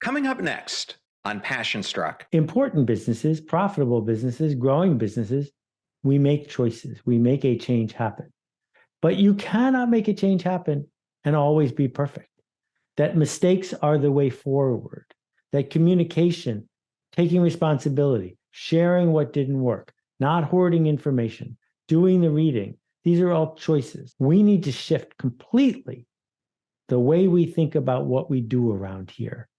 Coming up next on Passion Struck. Important businesses, profitable businesses, growing businesses, we make choices. We make a change happen. But you cannot make a change happen and always be perfect. That mistakes are the way forward. That communication, taking responsibility, sharing what didn't work, not hoarding information, doing the reading, these are all choices. We need to shift completely the way we think about what we do around here.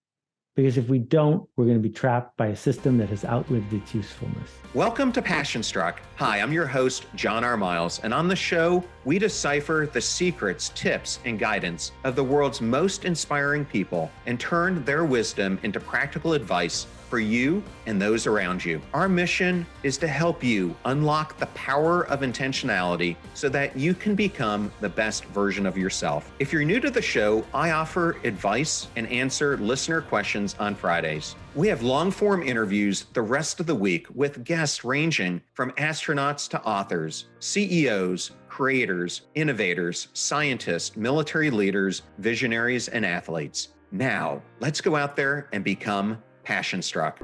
Because if we don't, we're going to be trapped by a system that has outlived its usefulness. Welcome to Passion Struck. Hi, I'm your host, John R. Miles, and on the show, we decipher the secrets, tips, and guidance of the world's most inspiring people and turn their wisdom into practical advice for you and those around you. Our mission is to help you unlock the power of intentionality so that you can become the best version of yourself. If you're new to the show, I offer advice and answer listener questions on Fridays. We have long-form interviews the rest of the week with guests ranging from astronauts to authors, CEOs, creators, innovators, scientists, military leaders, visionaries, and athletes. Now, let's go out there and become Passion Struck.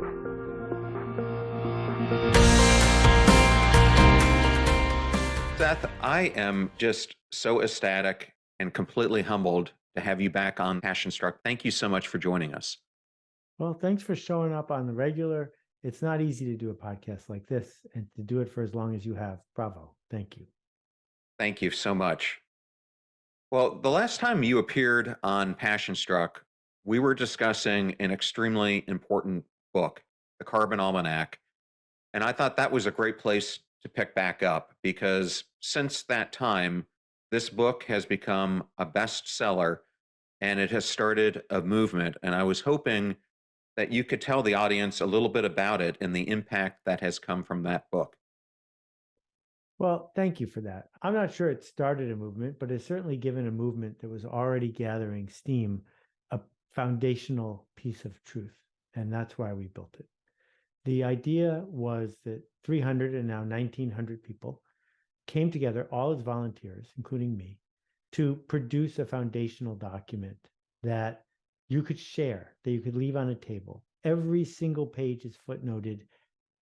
Seth, I am just so ecstatic and completely humbled to have you back on Passion Struck. Thank you so much for joining us. Well, thanks for showing up on the regular. It's not easy to do a podcast like this and to do it for as long as you have. Bravo. Thank you. Thank you so much. Well, the last time you appeared on Passion Struck, we were discussing an extremely important book, The Carbon Almanac. And I thought that was a great place to pick back up because since that time, this book has become a bestseller and it has started a movement. And I was hoping that you could tell the audience a little bit about it and the impact that has come from that book. Well, thank you for that. I'm not sure it started a movement, but it's certainly given a movement that was already gathering steam, a foundational piece of truth. And that's why we built it. The idea was that 300 and now 1,900 people came together, all as volunteers, including me, to produce a foundational document that you could share, that you could leave on a table. Every single page is footnoted.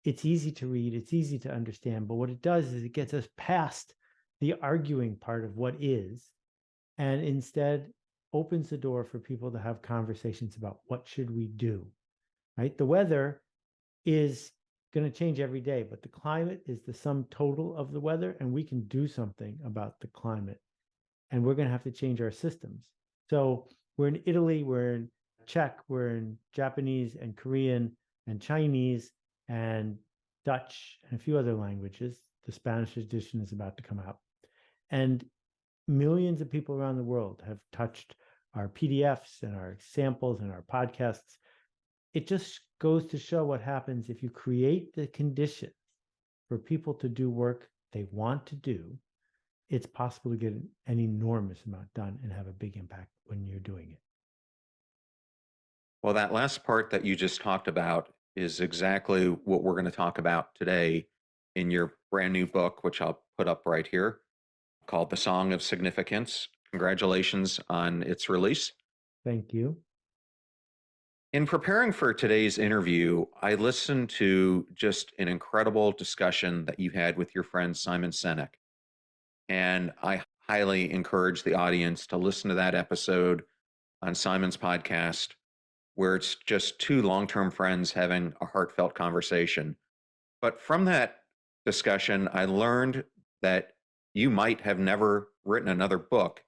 It's easy to read, it's easy to understand, but what it does is it gets us past the arguing part of what is, and instead opens the door for people to have conversations about what should we do, right? The weather is going to change every day, but the climate is the sum total of the weather, and we can do something about the climate. And we're going to have to change our systems. So we're in Italy, we're in Czech, we're in Japanese and Korean and Chinese and Dutch and a few other languages. The Spanish edition is about to come out. And millions of people around the world have touched our PDFs and our samples and our podcasts. It just goes to show what happens if you create the conditions for people to do work they want to do. It's possible to get an enormous amount done and have a big impact when you're doing it. Well, that last part that you just talked about is exactly what we're going to talk about today in your brand new book, which I'll put up right here, called The Song of Significance. Congratulations on its release. Thank you. In preparing for today's interview, I listened to just an incredible discussion that you had with your friend Simon Sinek. And I highly encourage the audience to listen to that episode on Simon's podcast, where it's just two long-term friends having a heartfelt conversation. But from that discussion, I learned that you might have never written another book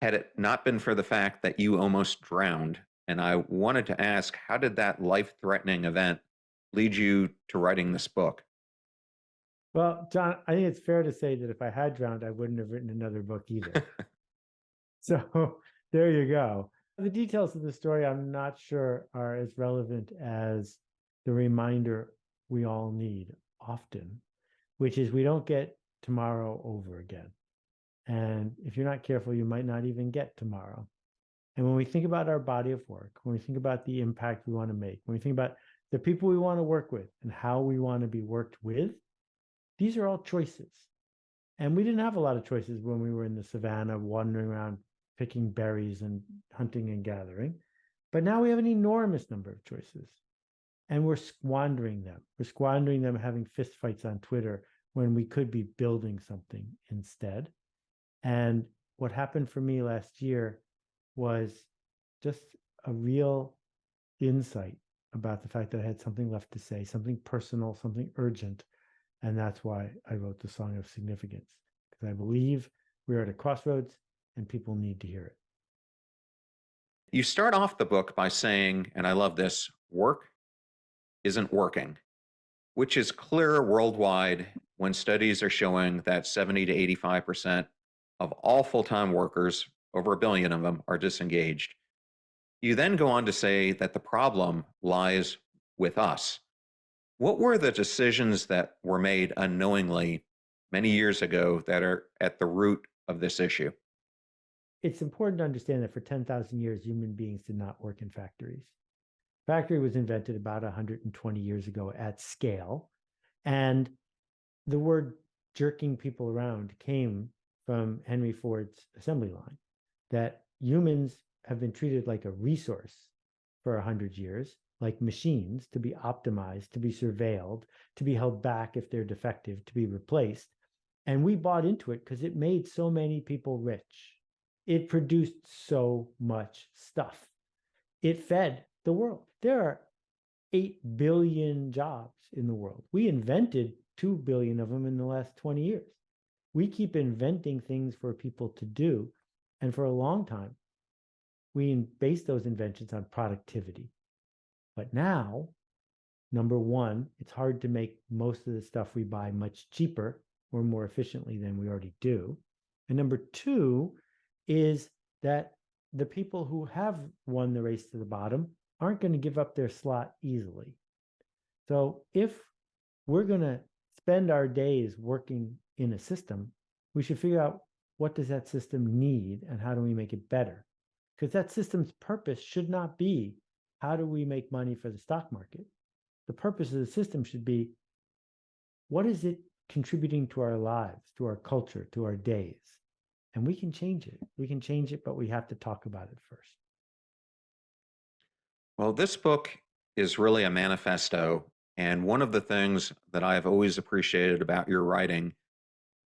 had it not been for the fact that you almost drowned. And I wanted to ask, how did that life-threatening event lead you to writing this book? Well, John, I think it's fair to say that if I had drowned, I wouldn't have written another book either. So there you go. The details of the story, I'm not sure, are as relevant as the reminder we all need often, which is we don't get tomorrow over again. And if you're not careful, you might not even get tomorrow. And when we think about our body of work, when we think about the impact we want to make, when we think about the people we want to work with and how we want to be worked with, these are all choices. And we didn't have a lot of choices when we were in the savannah, wandering around, picking berries and hunting and gathering. But now we have an enormous number of choices, and we're squandering them. We're squandering them having fistfights on Twitter when we could be building something instead. And what happened for me last year was just a real insight about the fact that I had something left to say, something personal, something urgent. And that's why I wrote the Song of Significance, because I believe we're at a crossroads and people need to hear it. You start off the book by saying, and I love this, work isn't working, which is clear worldwide when studies are showing that 70 to 85% of all full-time workers, over 1 billion of them, are disengaged. You then go on to say that the problem lies with us. What were the decisions that were made unknowingly many years ago that are at the root of this issue? It's important to understand that for 10,000 years, human beings did not work in factories. Factory was invented about 120 years ago at scale. And the word jerking people around came from Henry Ford's assembly line, that humans have been treated like a resource for 100 years, like machines to be optimized, to be surveilled, to be held back if they're defective, to be replaced. And we bought into it because it made so many people rich. It produced so much stuff. It fed the world. There are 8 billion jobs in the world. We invented 2 billion of them in the last 20 years. We keep inventing things for people to do. And for a long time, we base those inventions on productivity. But now, number one, it's hard to make most of the stuff we buy much cheaper or more efficiently than we already do. And number two is that the people who have won the race to the bottom aren't going to give up their slot easily. So if we're going to spend our days working in a system, we should figure out what does that system need and how do we make it better? Because that system's purpose should not be how do we make money for the stock market? The purpose of the system should be what is it contributing to our lives, to our culture, to our days? And we can change it. We can change it, but we have to talk about it first. Well, this book is really a manifesto. And one of the things that I've always appreciated about your writing,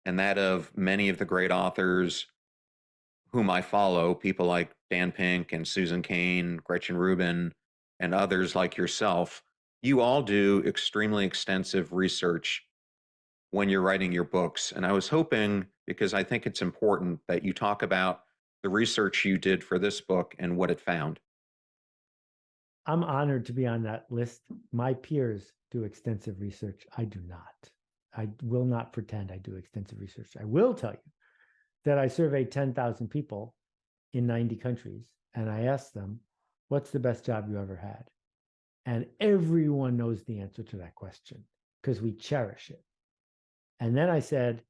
and that of many of the great authors whom I follow, people like Dan Pink and Susan Cain, Gretchen Rubin, and others like yourself, you all do extremely extensive research when you're writing your books. And I was hoping, because I think it's important, that you talk about the research you did for this book and what it found. I'm honored to be on that list. My peers do extensive research. I do not. I will not pretend I do extensive research. I will tell you that I surveyed 10,000 people in 90 countries, and I asked them, what's the best job you ever had? And everyone knows the answer to that question because we cherish it. And then I said,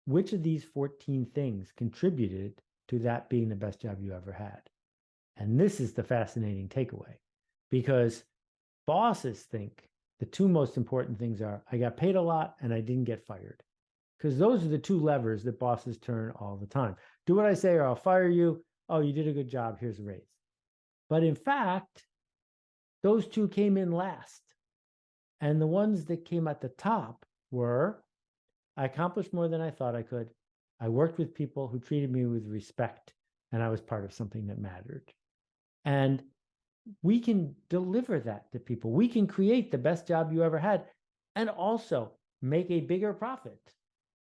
which of these 14 things contributed to that being the best job you ever had? And this is the fascinating takeaway, because bosses think the two most important things are I got paid a lot and I didn't get fired. Because those are the two levers that bosses turn all the time. Do what I say or I'll fire you. Oh, you did a good job. Here's a raise. But in fact, those two came in last. And the ones that came at the top were, I accomplished more than I thought I could. I worked with people who treated me with respect, and I was part of something that mattered. And we can deliver that to people. We can create the best job you ever had and also make a bigger profit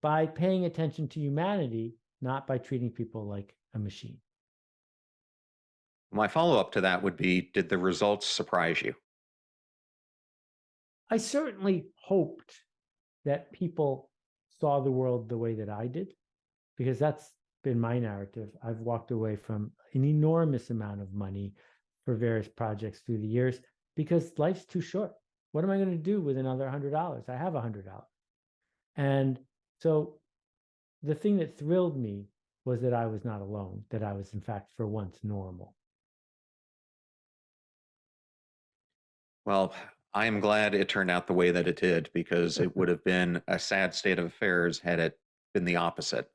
by paying attention to humanity, not by treating people like a machine. My follow-up to that would be, did the results surprise you? I certainly hoped that people saw the world the way that I did, because that's been my narrative. I've walked away from an enormous amount of money for various projects through the years because life's too short. What am I going to do with another $100? I have $100. And so the thing that thrilled me was that I was not alone, that I was, in fact, for once, normal. Well, I am glad it turned out the way that it did, because it would have been a sad state of affairs had it been the opposite.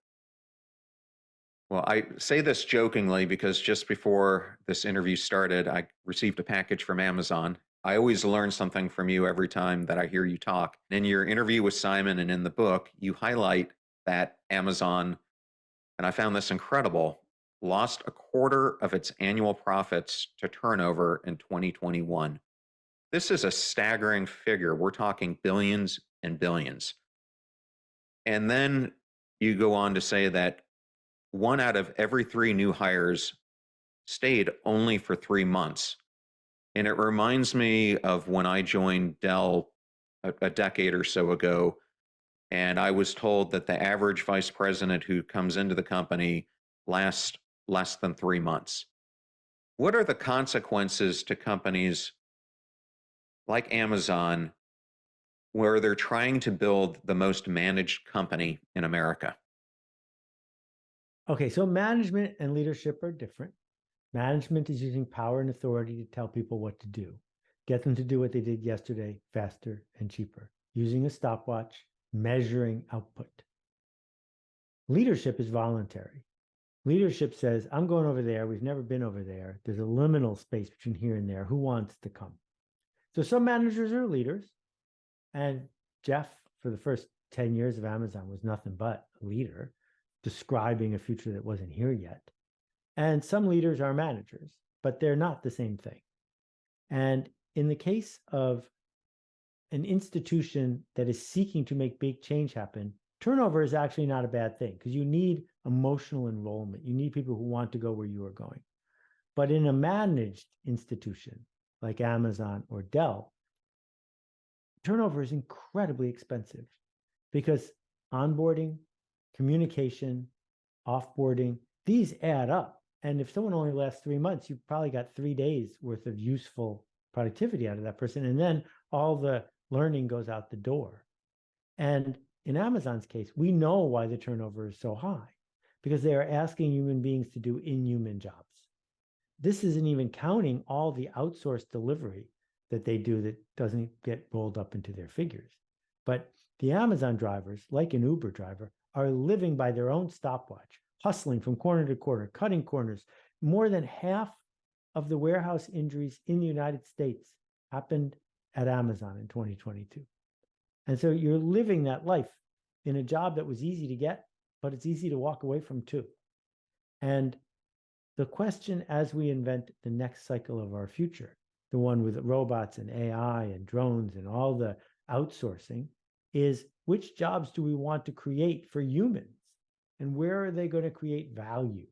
Well, I say this jokingly because just before this interview started, I received a package from Amazon. I always learn something from you every time that I hear you talk. In your interview with Simon and in the book, you highlight that Amazon, and I found this incredible, lost a quarter of its annual profits to turnover in 2021. This is a staggering figure. We're talking billions and billions. And then you go on to say that one out of every three new hires stayed only for 3 months. And it reminds me of when I joined Dell a decade or so ago. And I was told that the average vice president who comes into the company lasts less than 3 months. What are the consequences to companies like Amazon where they're trying to build the most managed company in America? Okay, so management and leadership are different. Management is using power and authority to tell people what to do, get them to do what they did yesterday faster and cheaper, using a stopwatch, measuring output. Leadership is voluntary. Leadership says, I'm going over there. We've never been over there. There's a liminal space between here and there. Who wants to come? So some managers are leaders. And Jeff, for the first 10 years of Amazon, was nothing but a leader, describing a future that wasn't here yet. And some leaders are managers, but they're not the same thing. And in the case of an institution that is seeking to make big change happen, turnover is actually not a bad thing because you need emotional enrollment. You need people who want to go where you are going. But in a managed institution like Amazon or Dell, turnover is incredibly expensive because onboarding, communication, offboarding, these add up. And if someone only lasts 3 months, you've probably got 3 days worth of useful productivity out of that person. And then all the learning goes out the door. And in Amazon's case, we know why the turnover is so high, because they are asking human beings to do inhuman jobs. This isn't even counting all the outsourced delivery that they do that doesn't get rolled up into their figures. But the Amazon drivers, like an Uber driver, are living by their own stopwatch, hustling from corner to corner, cutting corners. More than half of the warehouse injuries in the United States happened at Amazon in 2022. And so you're living that life in a job that was easy to get, but it's easy to walk away from too. And the question as we invent the next cycle of our future, the one with robots and AI and drones and all the outsourcing, is which jobs do we want to create for humans? And where are they going to create value?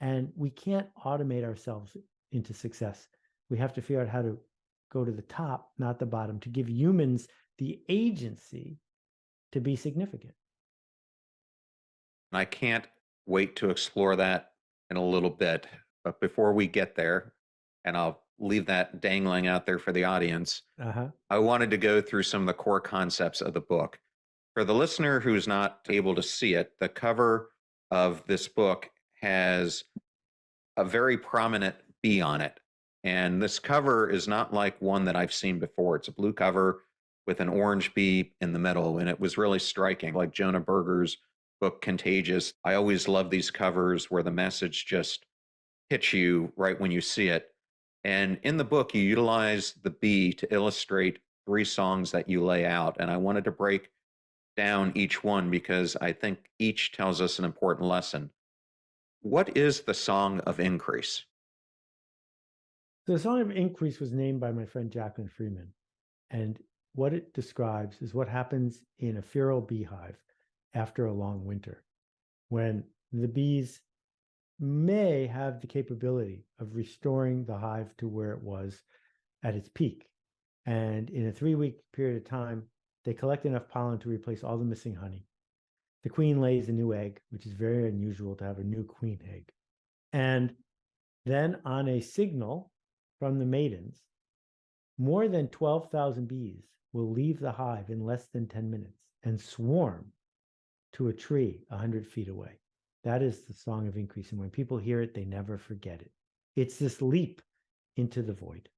And we can't automate ourselves into success. We have to figure out how to go to the top, not the bottom, to give humans the agency to be significant. I can't wait to explore that in a little bit. But before we get there, and I'll leave that dangling out there for the audience, I wanted to go through some of the core concepts of the book. For the listener who's not able to see it, the cover of this book has a very prominent bee on it. And this cover is not like one that I've seen before. It's a blue cover with an orange bee in the middle. And it was really striking, like Jonah Berger's book, Contagious. I always love these covers where the message just hits you right when you see it. And in the book, you utilize the bee to illustrate 3 songs that you lay out. And I wanted to break down each one because I think each tells us an important lesson. What is the Song of Increase? The Song of Increase was named by my friend Jacqueline Freeman. And what it describes is what happens in a feral beehive after a long winter, when the bees may have the capability of restoring the hive to where it was at its peak. And in a 3-week period of time, they collect enough pollen to replace all the missing honey. The queen lays a new egg, which is very unusual to have a new queen egg. And then on a signal from the maidens, more than 12,000 bees will leave the hive in less than 10 minutes and swarm to a tree 100 feet away. That is the Song of Increase. And when people hear it, they never forget it. It's this leap into the void.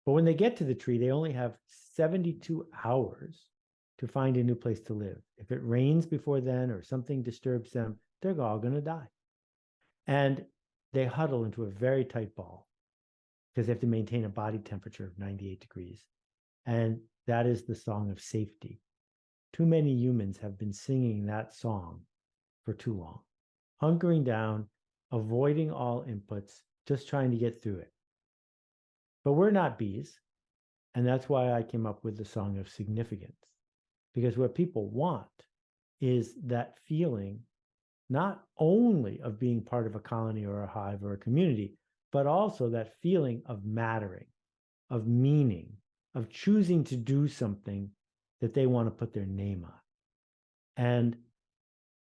But when they get to the tree, they only have 72 hours to find a new place to live. If it rains before then or something disturbs them, they're all going to die. And they huddle into a very tight ball because they have to maintain a body temperature of 98 degrees. And that is the song of safety. Too many humans have been singing that song for too long, hunkering down, avoiding all inputs, just trying to get through it. But we're not bees. And that's why I came up with the song of significance. Because what people want is that feeling, not only of being part of a colony or a hive or a community, but also that feeling of mattering, of meaning, of choosing to do something that they want to put their name on. And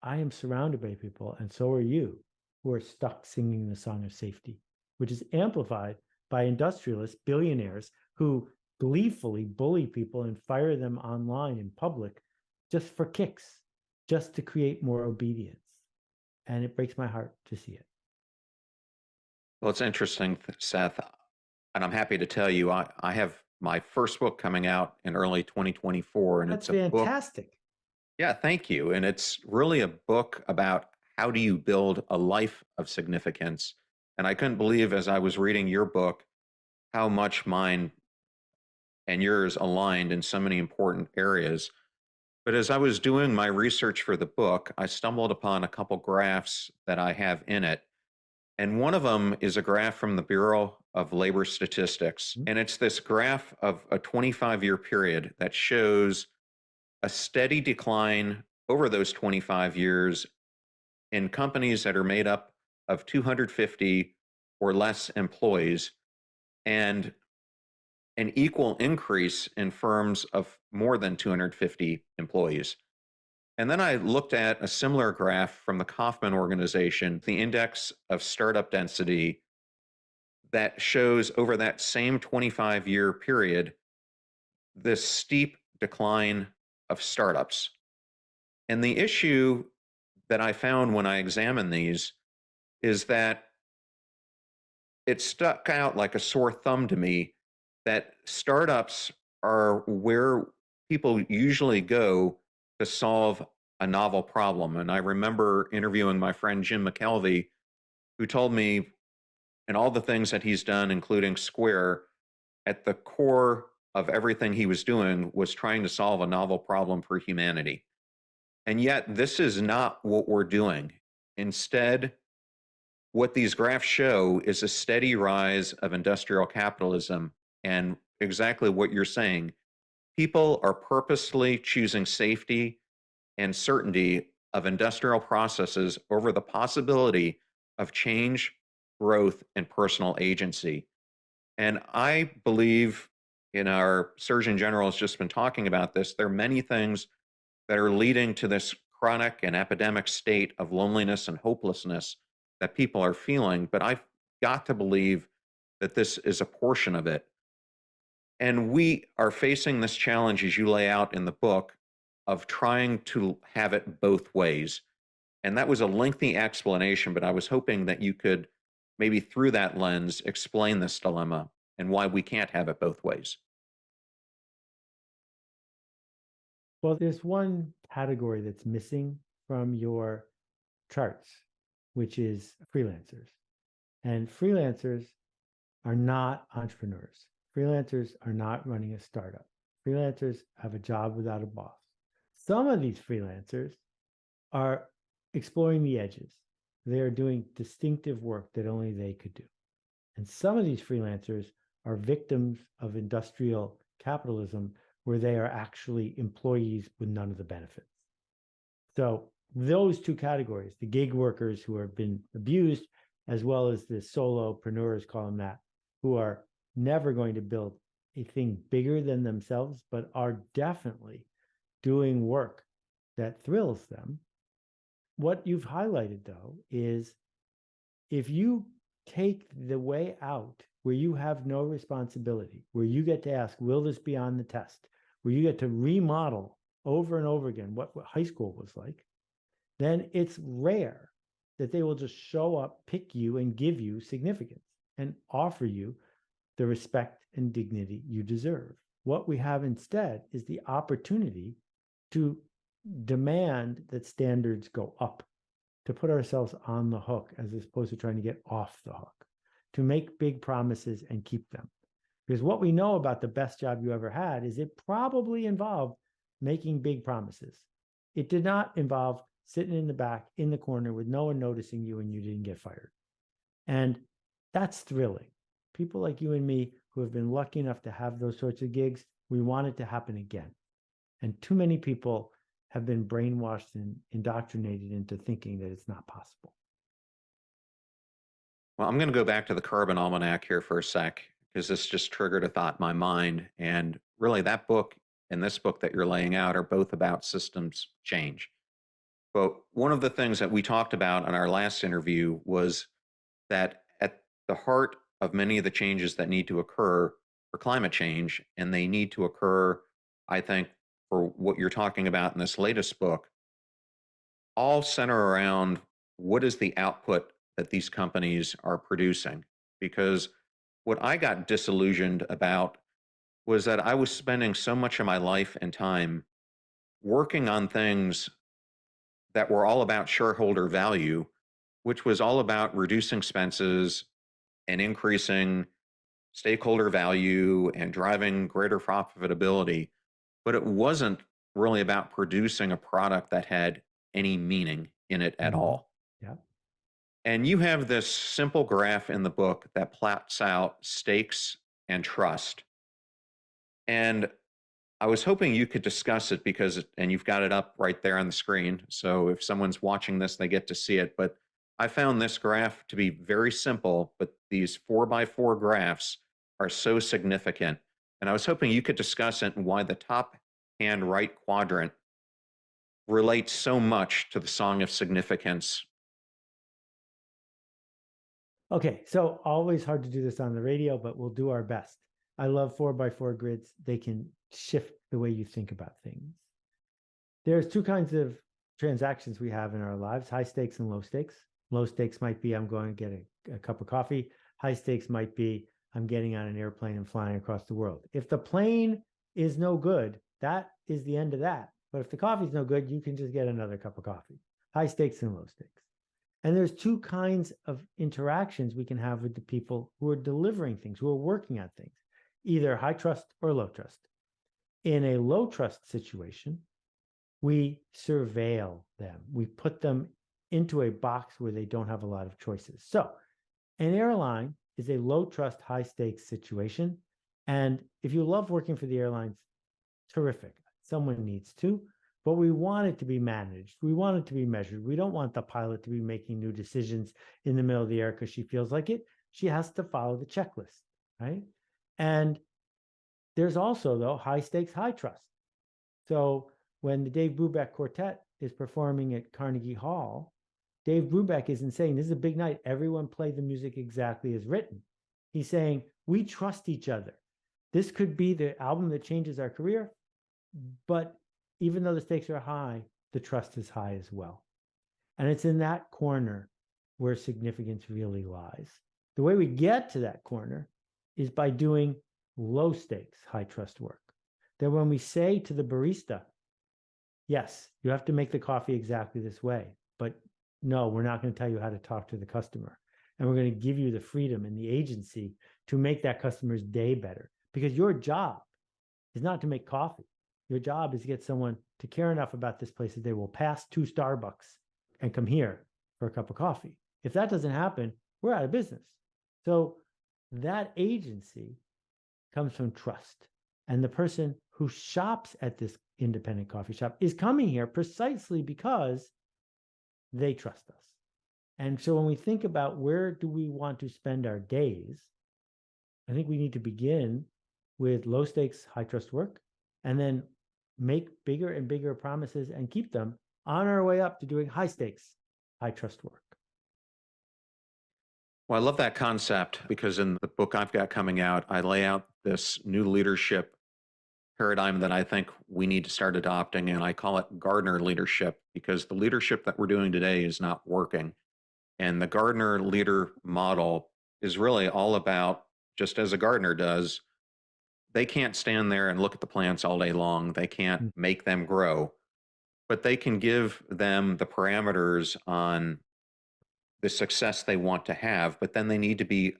I am surrounded by people, and so are you, who are stuck singing the song of safety, which is amplified by industrialists, billionaires who gleefully bully people and fire them online in public just for kicks, just to create more obedience. And it breaks my heart to see it. Well, it's interesting, Seth, and I'm happy to tell you I have my first book coming out in early 2024, and That's it's a book. fantastic. Yeah, thank you. And it's really a book about how do you build a life of significance. And I couldn't believe as I was reading your book how much mine and yours aligned in so many important areas. But as I was doing my research for the book, I stumbled upon a couple graphs that I have in it. And one of them is a graph from the Bureau of Labor Statistics. And it's this graph of a 25-year period that shows a steady decline over those 25 years in companies that are made up of 250 or less employees, and an equal increase in firms of more than 250 employees. And then I looked at a similar graph from the Kaufman organization, the index of startup density, that shows over that same 25-year period this steep decline of startups. And the issue that I found when I examined these is that it stuck out like a sore thumb to me that startups are where people usually go to solve a novel problem. And I remember interviewing my friend Jim McKelvey, who told me, and all the things that he's done, including Square, at the core of everything he was doing was trying to solve a novel problem for humanity. And yet, this is not what we're doing. Instead, what these graphs show is a steady rise of industrial capitalism. And exactly what you're saying, people are purposely choosing safety and certainty of industrial processes over the possibility of change, growth, and personal agency. And I believe, in our Surgeon General has just been talking about this, there are many things that are leading to this chronic and epidemic state of loneliness and hopelessness that people are feeling. But I've got to believe that this is a portion of it. And we are facing this challenge, as you lay out in the book, of trying to have it both ways. And that was a lengthy explanation, but I was hoping that you could maybe through that lens explain this dilemma and why we can't have it both ways. Well, there's one category that's missing from your charts, which is freelancers. And freelancers are not entrepreneurs. Freelancers are not running a startup. Freelancers have a job without a boss. Some of these freelancers are exploring the edges. They are doing distinctive work that only they could do. And some of these freelancers are victims of industrial capitalism, where they are actually employees with none of the benefits. So those two categories, the gig workers who have been abused, as well as the solopreneurs, call them that, who are never going to build a thing bigger than themselves, but are definitely doing work that thrills them. What you've highlighted, though, is if you take the way out where you have no responsibility, where you get to ask, will this be on the test? Where you get to remodel over and over again what high school was like, then it's rare that they will just show up, pick you, and give you significance and offer you the respect and dignity you deserve. What we have instead is the opportunity to demand that standards go up, to put ourselves on the hook as opposed to trying to get off the hook, to make big promises and keep them. Because what we know about the best job you ever had is it probably involved making big promises. It did not involve sitting in the back, in the corner with no one noticing you and you didn't get fired. And that's thrilling. People like you and me who have been lucky enough to have those sorts of gigs, we want it to happen again. And too many people have been brainwashed and indoctrinated into thinking that it's not possible. Well, I'm going to go back to the Carbon Almanac here for a sec, because this just triggered a thought in my mind. And really, that book and this book that you're laying out are both about systems change. But one of the things that we talked about in our last interview was that at the heart of many of the changes that need to occur for climate change, and they need to occur, I think, for what you're talking about in this latest book, all center around what is the output that these companies are producing. Because what I got disillusioned about was that I was spending so much of my life and time working on things that were all about shareholder value, which was all about reducing expenses and increasing stakeholder value and driving greater profitability. But it wasn't really about producing a product that had any meaning in it at all. Yeah. And you have this simple graph in the book that plots out stakes and trust. And I was hoping you could discuss it and you've got it up right there on the screen. So if someone's watching this, they get to see it. But I found this graph to be very simple, but these 4x4 graphs are so significant. And I was hoping you could discuss it and why the top hand right quadrant relates so much to the Song of Significance. Okay, so always hard to do this on the radio, but we'll do our best. I love 4x4 grids. They can shift the way you think about things. There's two kinds of transactions we have in our lives, high stakes and low stakes. Low stakes might be I'm going to get a cup of coffee. High stakes might be I'm getting on an airplane and flying across the world. If the plane is no good, that is the end of that. But if the coffee's no good, you can just get another cup of coffee. High stakes and low stakes. And there's two kinds of interactions we can have with the people who are delivering things, who are working on things, either high trust or low trust. In a low trust situation, we surveil them. We put them into a box where they don't have a lot of choices. So an airline is a low trust, high stakes situation. And if you love working for the airlines, terrific. Someone needs to, but we want it to be managed. We want it to be measured. We don't want the pilot to be making new decisions in the middle of the air because she feels like it. She has to follow the checklist, right? And there's also, though, high stakes, high trust. So when the Dave Brubeck Quartet is performing at Carnegie Hall, Dave Brubeck isn't saying, this is a big night, everyone play the music exactly as written. He's saying, we trust each other. This could be the album that changes our career, but even though the stakes are high, the trust is high as well. And it's in that corner where significance really lies. The way we get to that corner is by doing low stakes, high trust work. That when we say to the barista, yes, you have to make the coffee exactly this way, but no, we're not going to tell you how to talk to the customer. And we're going to give you the freedom and the agency to make that customer's day better. Because your job is not to make coffee. Your job is to get someone to care enough about this place that they will pass 2 Starbucks and come here for a cup of coffee. If that doesn't happen, we're out of business. So that agency comes from trust. And the person who shops at this independent coffee shop is coming here precisely because they trust us. And so when we think about where do we want to spend our days, I think we need to begin with low stakes, high trust work, and then make bigger and bigger promises and keep them on our way up to doing high stakes, high trust work. Well, I love that concept because in the book I've got coming out, I lay out this new leadership paradigm that I think we need to start adopting. And I call it Gardner leadership because the leadership that we're doing today is not working. And the Gardner leader model is really all about, just as a gardener does, they can't stand there and look at the plants all day long. They can't make them grow. but they can give them the parameters on the success they want to have, but then they need to be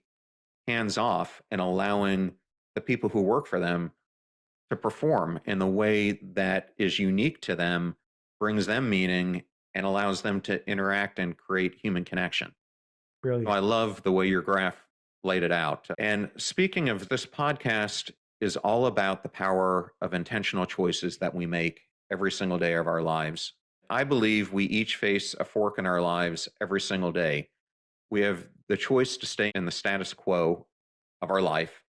hands off and allowing the people who work for them to perform in the way that is unique to them, brings them meaning, and allows them to interact and create human connection. So I Brilliant. love the way your graph laid it out. And speaking of, this podcast is all about the power of intentional choices that we make every single day of our lives. I believe we each face a fork in our lives every single day. We have the choice to stay in the status quo of our life,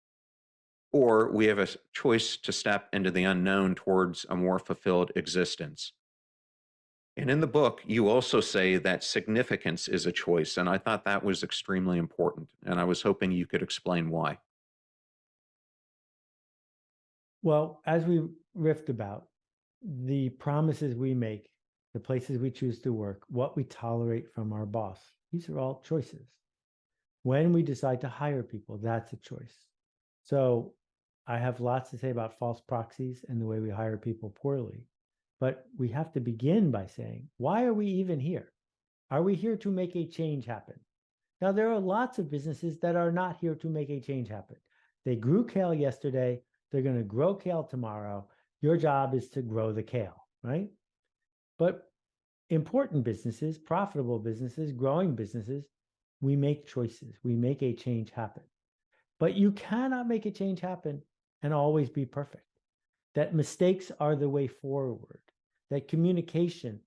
or we have a choice to step into the unknown towards a more fulfilled existence. And in the book, you also say that significance is a choice. And I thought that was extremely important. And I was hoping you could explain why. Well, as we riffed about, the promises we make, the places we choose to work, what we tolerate from our boss, these are all choices. When we decide to hire people, that's a choice. So I have lots to say about false proxies and the way we hire people poorly. But we have to begin by saying, why are we even here? Are we here to make a change happen? Now, there are lots of businesses that are not here to make a change happen. They grew kale yesterday. They're going to grow kale tomorrow. Your job is to grow the kale, right? But important businesses, profitable businesses, growing businesses, we make choices. We make a change happen. But you cannot make a change happen and always be perfect. That mistakes are the way forward, that communication,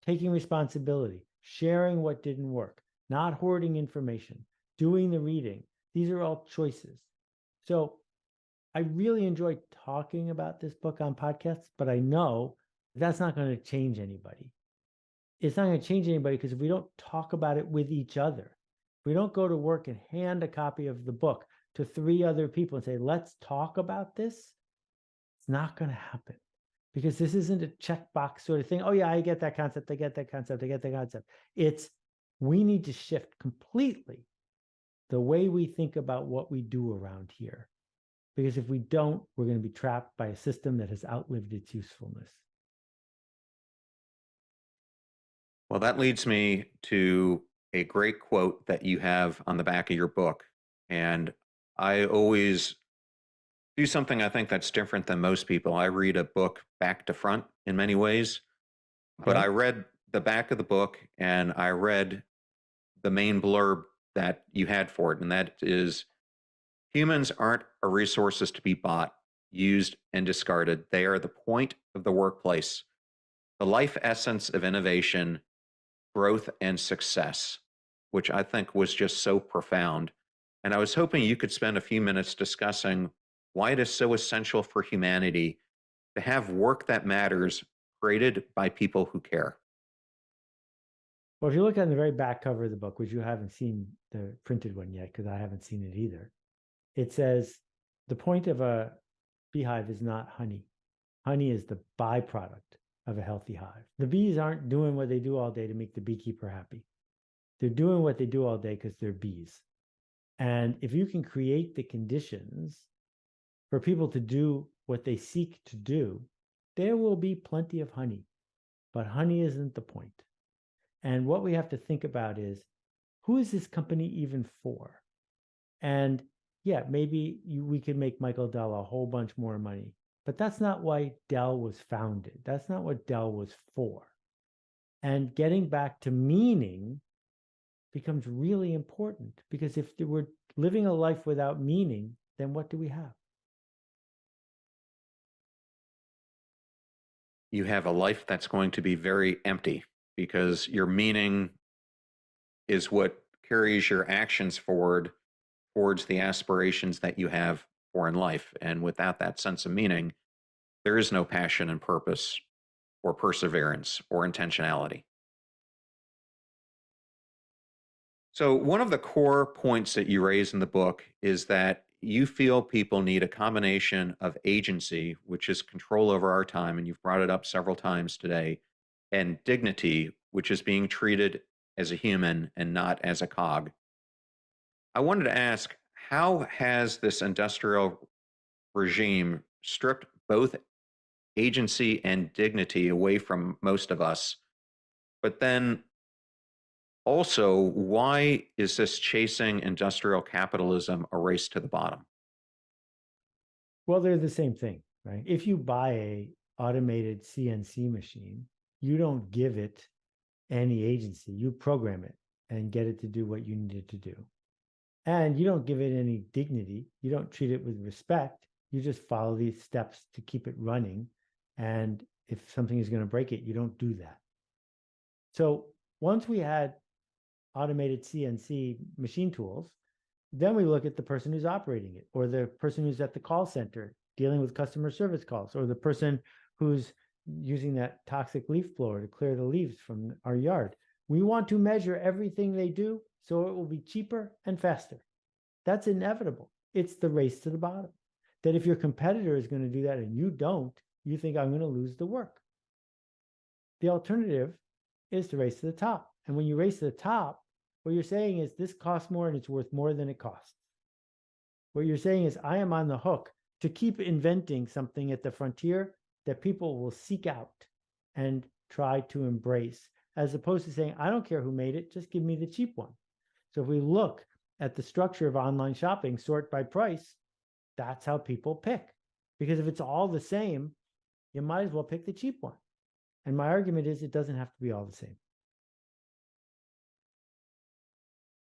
taking responsibility, sharing what didn't work, not hoarding information, doing the reading, these are all choices. So I really enjoy talking about this book on podcasts, but I know that's not going to change anybody. It's not going to change anybody because if we don't talk about it with each other, if we don't go to work and hand a copy of the book to 3 other people and say, let's talk about this, it's not going to happen because this isn't a checkbox sort of thing. Oh, yeah, I get that concept. I get that concept. I get that concept. It's we need to shift completely the way we think about what we do around here. Because if we don't, we're going to be trapped by a system that has outlived its usefulness. Well, that leads me to a great quote that you have on the back of your book. And I always do something I think that's different than most people. I read a book back to front in many ways, but I Okay. read the back of the book and I read the main blurb that you had for it. And that is, humans aren't a resources to be bought, used, and discarded. They are the point of the workplace, the life essence of innovation, growth, and success, which I think was just so profound. And I was hoping you could spend a few minutes discussing why it is so essential for humanity to have work that matters created by people who care. Well, if you look on the very back cover of the book, which you haven't seen the printed one yet, because I haven't seen it either, it says the point of a beehive is not honey. Honey is the byproduct of a healthy hive. The bees aren't doing what they do all day to make the beekeeper happy. They're doing what they do all day because they're bees. And if you can create the conditions for people to do what they seek to do, there will be plenty of honey. But honey isn't the point. And what we have to think about is, who is this company even for? And yeah, maybe we could make Michael Dell a whole bunch more money, but that's not why Dell was founded. That's not what Dell was for. And getting back to meaning becomes really important, because if we're living a life without meaning, then what do we have? You have a life that's going to be very empty because your meaning is what carries your actions forward towards the aspirations that you have for in life. And without that sense of meaning, there is no passion and purpose or perseverance or intentionality. So, one of the core points that you raise in the book is that you feel people need a combination of agency, which is control over our time, and you've brought it up several times today, and dignity, which is being treated as a human and not as a cog. I wanted to ask, how has this industrial regime stripped both agency and dignity away from most of us. But then also, why is this chasing industrial capitalism a race to the bottom? Well, they're the same thing, right? If you buy a automated CNC machine, you don't give it any agency. You program it and get it to do what you need it to do. And you don't give it any dignity. You don't treat it with respect. You just follow these steps to keep it running. And if something is going to break it, you don't do that. So once we had automated CNC machine tools, then we look at the person who's operating it, or the person who's at the call center dealing with customer service calls, or the person who's using that toxic leaf blower to clear the leaves from our yard. We want to measure everything they do so it will be cheaper and faster. That's inevitable. It's the race to the bottom. That if your competitor is going to do that and you don't, you think, I'm going to lose the work. The alternative is to race to the top. And when you race to the top, what you're saying is this costs more and it's worth more than it costs. What you're saying is I am on the hook to keep inventing something at the frontier that people will seek out and try to embrace, as opposed to saying, I don't care who made it, just give me the cheap one. So if we look at the structure of online shopping, sort by price, that's how people pick. Because if it's all the same, you might as well pick the cheap one. And my argument is it doesn't have to be all the same.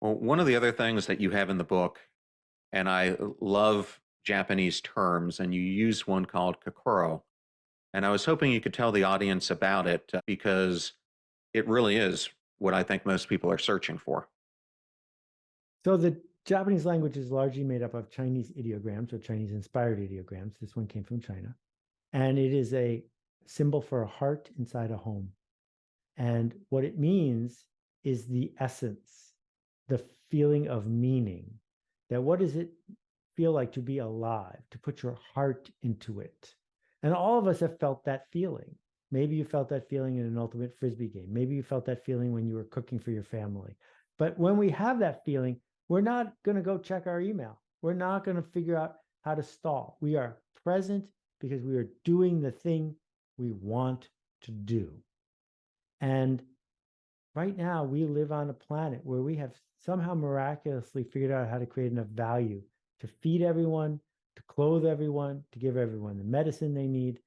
Well, one of the other things that you have in the book, and I love Japanese terms, and you use one called Kokoro. And I was hoping you could tell the audience about it because it really is what I think most people are searching for. So the Japanese language is largely made up of Chinese ideograms or Chinese inspired ideograms. This one came from China. And it is a symbol for a heart inside a home. And what it means is the essence, the feeling of meaning. That what does it feel like to be alive, to put your heart into it? And all of us have felt that feeling. Maybe you felt that feeling in an ultimate Frisbee game. Maybe you felt that feeling when you were cooking for your family. But when we have that feeling, we're not going to go check our email. We're not going to figure out how to stall. We are present because we are doing the thing we want to do. And right now, we live on a planet where we have somehow miraculously figured out how to create enough value to feed everyone, to clothe everyone, to give everyone the medicine they need.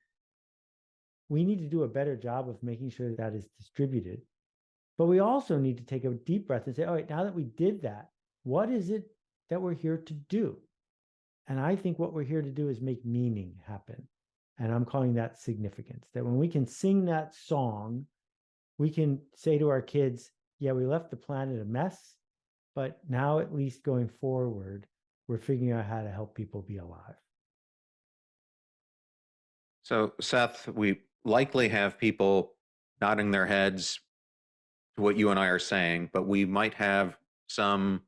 We need to do a better job of making sure that is distributed. But we also need to take a deep breath and say, all right, now that we did that, what is it that we're here to do? And I think what we're here to do is make meaning happen. And I'm calling that significance. That when we can sing that song, we can say to our kids, yeah, we left the planet a mess, but now at least going forward, we're figuring out how to help people be alive. So, Seth, we likely have people nodding their heads to what you and I are saying, but we might have some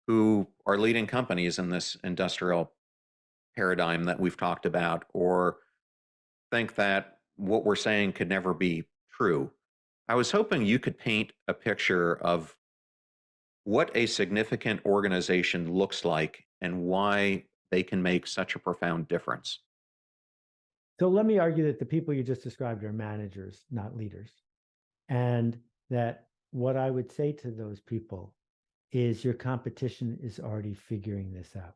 who are leading companies in this industrial paradigm that we've talked about, or think that what we're saying could never be true. I was hoping you could paint a picture of what a significant organization looks like and why they can make such a profound difference. So let me argue that the people you just described are managers, not leaders. And that what I would say to those people is your competition is already figuring this out.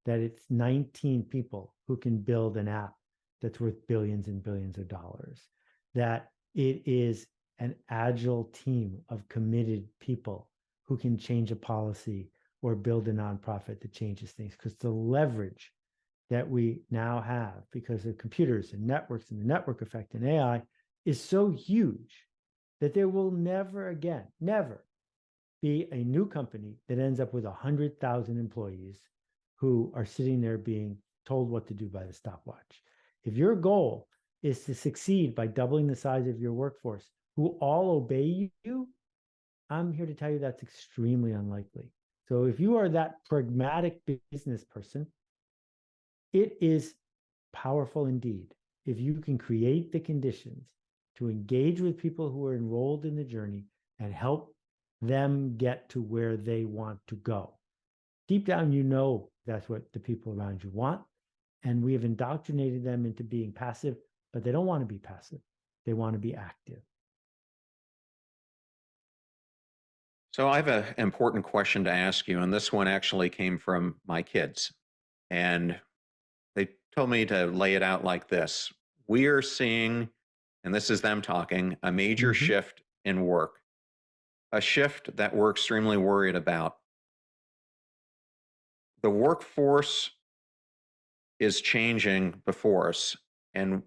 That it's 19 people who can build an app that's worth billions and billions of dollars. That it is an agile team of committed people who can change a policy or build a nonprofit that changes things. Because the leverage that we now have because of computers and networks and the network effect and AI is so huge that there will never again, never be a new company that ends up with 100,000 employees who are sitting there being told what to do by the stopwatch. If your goal is to succeed by doubling the size of your workforce, who all obey you, I'm here to tell you that's extremely unlikely. So if you are that pragmatic business person, it is powerful indeed if you can create the conditions to engage with people who are enrolled in the journey and help them get to where they want to go. Deep down, you know that's what the people around you want. And we have indoctrinated them into being passive but they don't want to be passive. They want to be active. So I have an important question to ask you, and this one actually came from my kids. And they told me to lay it out like this. We are seeing, and this is them talking, a major shift in work, a shift that we're extremely worried about. The workforce is changing before us, and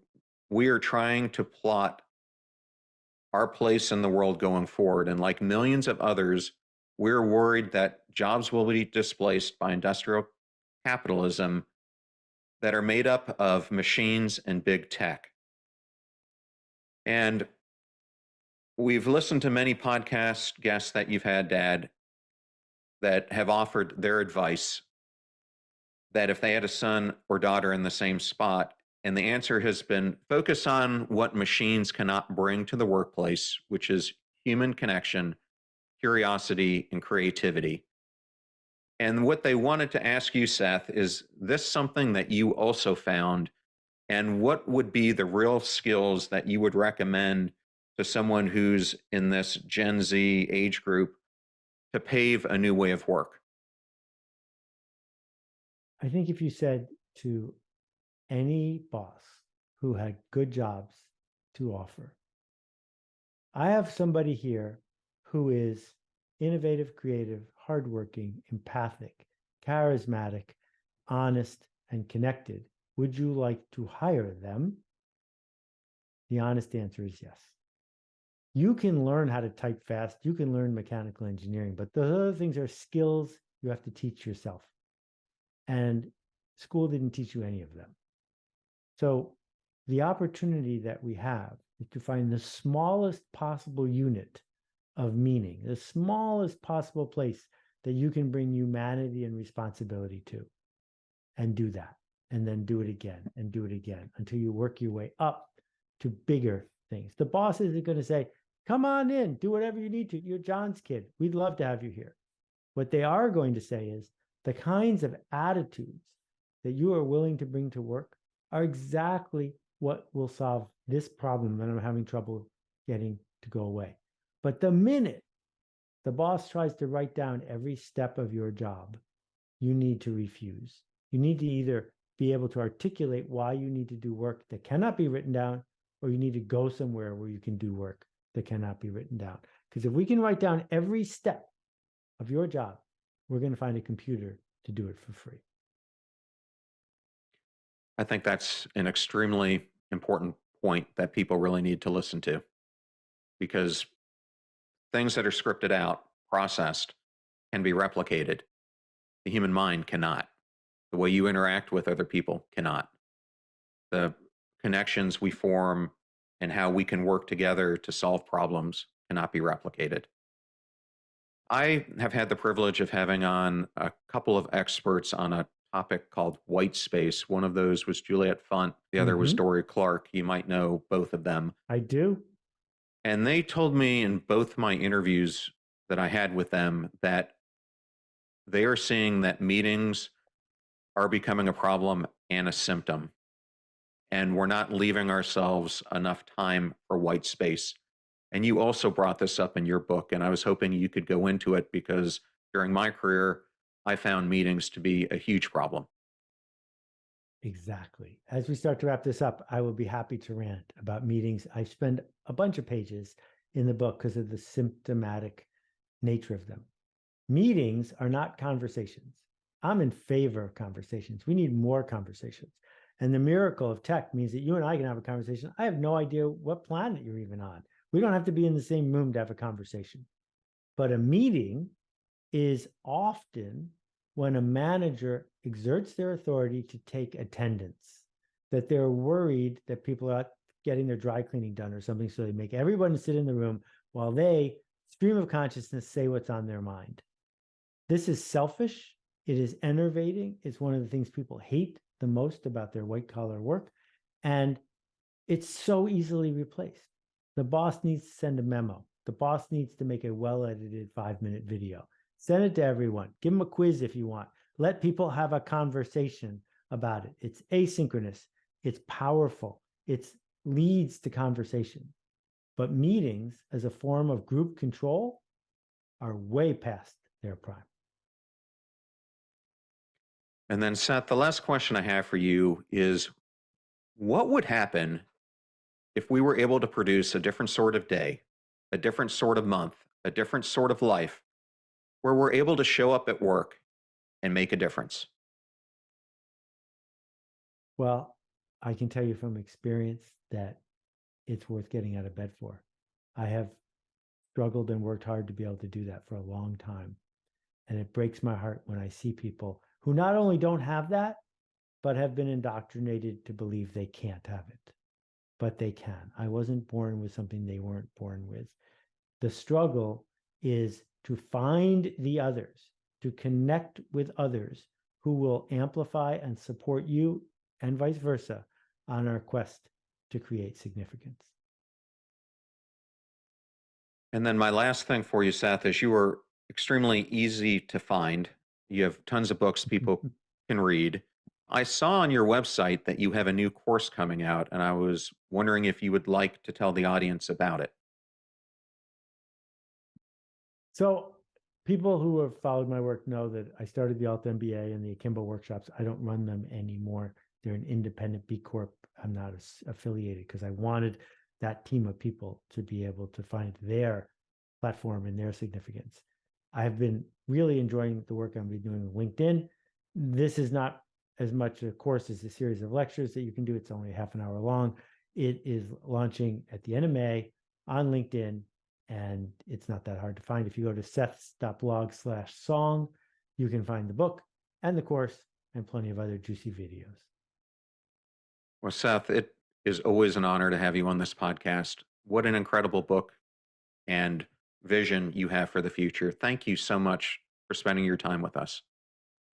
we are trying to plot our place in the world going forward. And like millions of others, we're worried that jobs will be displaced by industrial capitalism that are made up of machines and big tech. And we've listened to many podcast guests that you've had, Dad, that have offered their advice that if they had a son or daughter in the same spot, and the answer has been focus on what machines cannot bring to the workplace, which is human connection, curiosity, and creativity. And what they wanted to ask you, Seth, is this something that you also found? And what would be the real skills that you would recommend to someone who's in this Gen Z age group to pave a new way of work? I think if you said to any boss who had good jobs to offer, I have somebody here who is innovative, creative, hardworking, empathic, charismatic, honest, and connected. Would you like to hire them? The honest answer is yes. You can learn how to type fast. You can learn mechanical engineering, but those other things are skills you have to teach yourself. And school didn't teach you any of them. So the opportunity that we have is to find the smallest possible unit of meaning, the smallest possible place that you can bring humanity and responsibility to, and do that, and then do it again and do it again until you work your way up to bigger things. The boss isn't going to say, come on in, do whatever you need to. You're John's kid. We'd love to have you here. What they are going to say is the kinds of attitudes that you are willing to bring to work are exactly what will solve this problem that I'm having trouble getting to go away. But the minute the boss tries to write down every step of your job, you need to refuse. You need to either be able to articulate why you need to do work that cannot be written down, or you need to go somewhere where you can do work that cannot be written down. Because if we can write down every step of your job, we're going to find a computer to do it for free. I think that's an extremely important point that people really need to listen to, because things that are scripted out, processed, can be replicated. The human mind cannot. The way you interact with other people cannot. The connections we form and how we can work together to solve problems cannot be replicated. I have had the privilege of having on a couple of experts on a topic called white space. One of those was Juliet Funt. The other was Dory Clark. You might know both of them. I do. And they told me in both my interviews that I had with them that they are seeing that meetings are becoming a problem and a symptom. And we're not leaving ourselves enough time for white space. And you also brought this up in your book, and I was hoping you could go into it because during my career, I found meetings to be a huge problem. Exactly. As we start to wrap this up, I will be happy to rant about meetings. I spend a bunch of pages in the book because of the symptomatic nature of them. Meetings are not conversations. I'm in favor of conversations. We need more conversations. And the miracle of tech means that you and I can have a conversation. I have no idea what planet you're even on. We don't have to be in the same room to have a conversation. But a meeting is often when a manager exerts their authority to take attendance, that they're worried that people are getting their dry cleaning done or something, so they make everyone sit in the room while they, stream of consciousness, say what's on their mind. This is selfish. It is enervating. It's one of the things people hate the most about their white-collar work, and it's so easily replaced. The boss needs to send a memo. The boss needs to make a well-edited 5-minute video. Send it to everyone. Give them a quiz if you want. Let people have a conversation about it. It's asynchronous. It's powerful. It's leads to conversation. But meetings as a form of group control are way past their prime. And then, Seth, the last question I have for you is, what would happen if we were able to produce a different sort of day, a different sort of month, a different sort of life, where we're able to show up at work and make a difference? Well, I can tell you from experience that it's worth getting out of bed for. I have struggled and worked hard to be able to do that for a long time. And it breaks my heart when I see people who not only don't have that, but have been indoctrinated to believe they can't have it. But they can. I wasn't born with something they weren't born with. The struggle is to find the others, to connect with others who will amplify and support you and vice versa on our quest to create significance. And then my last thing for you, Seth, is you are extremely easy to find. You have tons of books people can read. I saw on your website that you have a new course coming out, and I was wondering if you would like to tell the audience about it. So people who have followed my work know that I started the Alt MBA and the Akimbo workshops. I don't run them anymore. They're an independent B Corp. I'm not affiliated because I wanted that team of people to be able to find their platform and their significance. I have been really enjoying the work I've been doing with LinkedIn. This is not as much a course as a series of lectures that you can do. It's only half an hour long. It is launching at the end of May on LinkedIn, and it's not that hard to find. If you go to seths.blog/song, you can find the book and the course and plenty of other juicy videos. Well, Seth, it is always an honor to have you on this podcast. What an incredible book and vision you have for the future. Thank you so much for spending your time with us.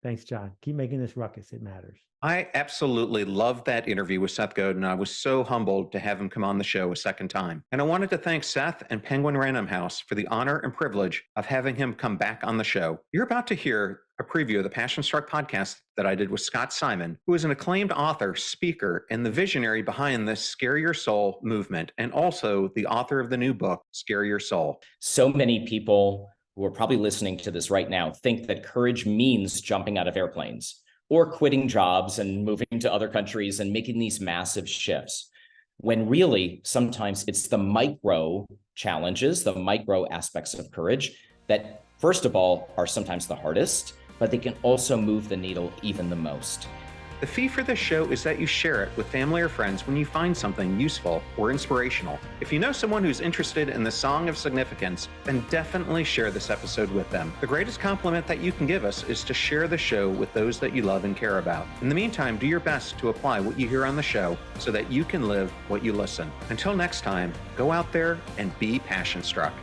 Thanks, John. Keep making this ruckus. It matters. I absolutely loved that interview with Seth Godin. I was so humbled to have him come on the show a second time. And I wanted to thank Seth and Penguin Random House for the honor and privilege of having him come back on the show. You're about to hear a preview of the Passion Struck podcast that I did with Scott Simon, who is an acclaimed author, speaker, and the visionary behind the Scare Your Soul movement, and also the author of the new book, Scare Your Soul. So many people who are probably listening to this right now think that courage means jumping out of airplanes or quitting jobs and moving to other countries and making these massive shifts, when really sometimes it's the micro challenges, the micro aspects of courage that, first of all, are sometimes the hardest, but they can also move the needle even the most. The fee for this show is that you share it with family or friends when you find something useful or inspirational. If you know someone who's interested in the Song of Significance, then definitely share this episode with them. The greatest compliment that you can give us is to share the show with those that you love and care about. In the meantime, do your best to apply what you hear on the show so that you can live what you listen. Until next time, go out there and be passion struck.